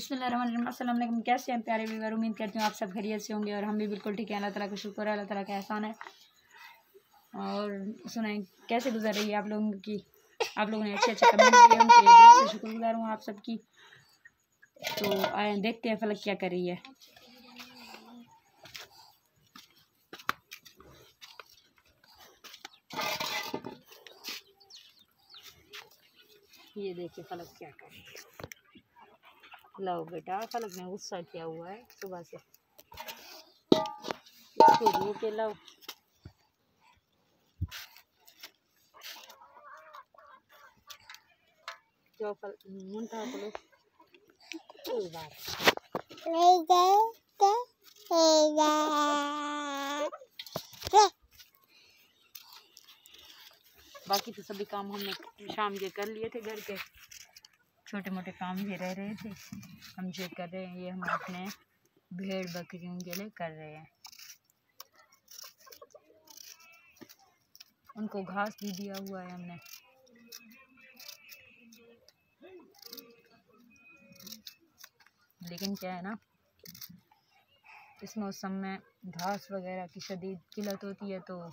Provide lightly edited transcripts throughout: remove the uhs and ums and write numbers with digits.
बिस्मिल्लाहिर्रहमानिर्रहीम, अस्सलाम वालेकुम। कैसे हैं प्यारे व्यूअर? उम्मीद करती हूँ आप सब खैरियत से होंगे और हम भी बिल्कुल ठीक है। अल्लाह ताला का शुक्र है, अल्लाह ताला का एहसान है। और सुनाएं कैसे गुजर रही है आप लोगों की? आप लोगों ने अच्छे अच्छे कमेंट दिए, उनके दिल से शुक्रगुजार हूँ आप सबकी। तो आए देखते हैं फलक क्या कर रही है। ये देखिए फलक क्या कर रही है। लो बेटा, फलक ने गुस्सा किया हुआ है सुबह से, इसको धो के लाओ। जो फल मुंठा फलो कोई बात बाकी तो सभी काम हमने शाम के कर लिए थे। घर के छोटे मोटे काम भी रह रहे थे, हम चेक कर रहे हैं। ये हम अपने भेड़ बकरियों के लिए कर रहे हैं। उनको घास भी दिया हुआ है हमने। लेकिन क्या है ना, इस मौसम में घास वगैरह की शदीद किल्लत होती है, तो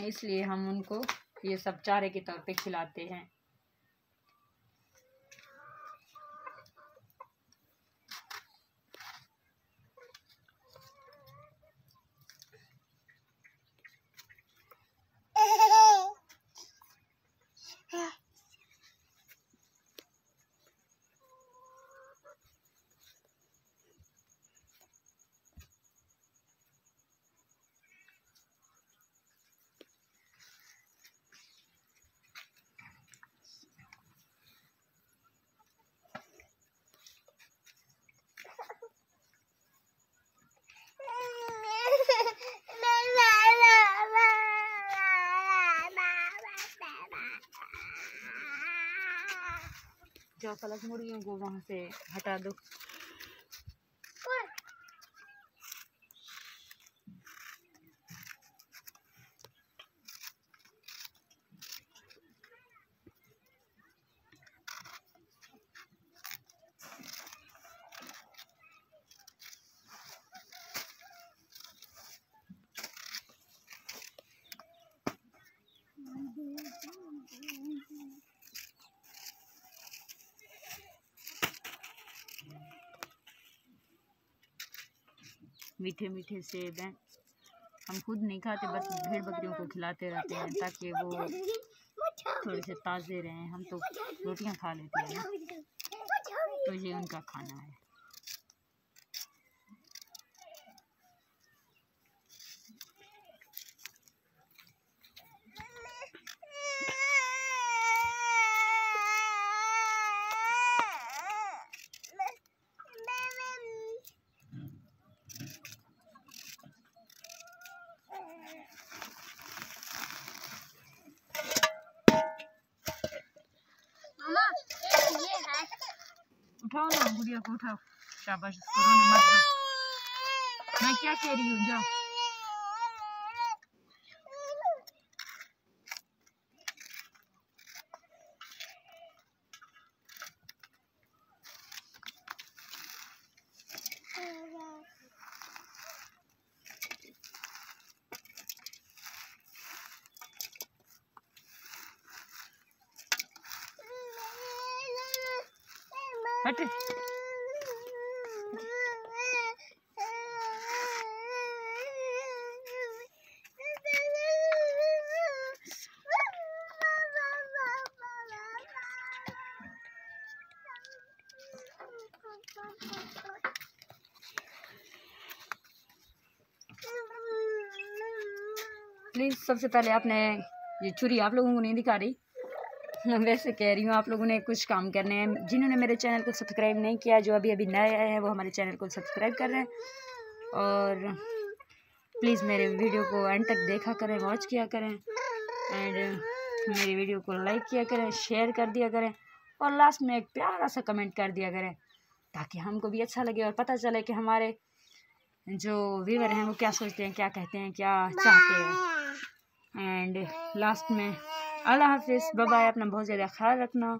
इसलिए हम उनको ये सब चारे के तौर पे खिलाते हैं। जो फलक मुर्गियों को वहां से हटा दो। मीठे मीठे सेब हैं, हम खुद नहीं खाते, बस भेड़ बकरियों को खिलाते रहते हैं ताकि वो थोड़े से ताज़े रहें। हम तो रोटियां खा लेते हैं ना, तो ये उनका खाना है। उठाओ ना गुड़िया को, उठाओ। शाबाश, इसको रोने मत दो। मैं क्या कह रही हूँ, जाओ। हट। प्लीज़ सबसे पहले आपने ये छुरी आप लोगों को नहीं दिखा रही, वैसे कह रही हूँ। आप लोगों ने कुछ काम करने हैं। जिन्होंने मेरे चैनल को सब्सक्राइब नहीं किया, जो अभी अभी नए आए हैं, वो हमारे चैनल को सब्सक्राइब कर रहे हैं। और प्लीज़ मेरे वीडियो को एंड तक देखा करें, वॉच किया करें, एंड मेरी वीडियो को लाइक किया करें, शेयर कर दिया करें, और लास्ट में एक प्यारा सा कमेंट कर दिया करें। ताकि हमको भी अच्छा लगे और पता चले कि हमारे जो व्यूअर हैं वो क्या सोचते हैं, क्या कहते हैं, क्या चाहते हैं। एंड लास्ट में अल्लाह हाफिज़, बाय बाय, अपना बहुत ज़्यादा ख्याल रखना।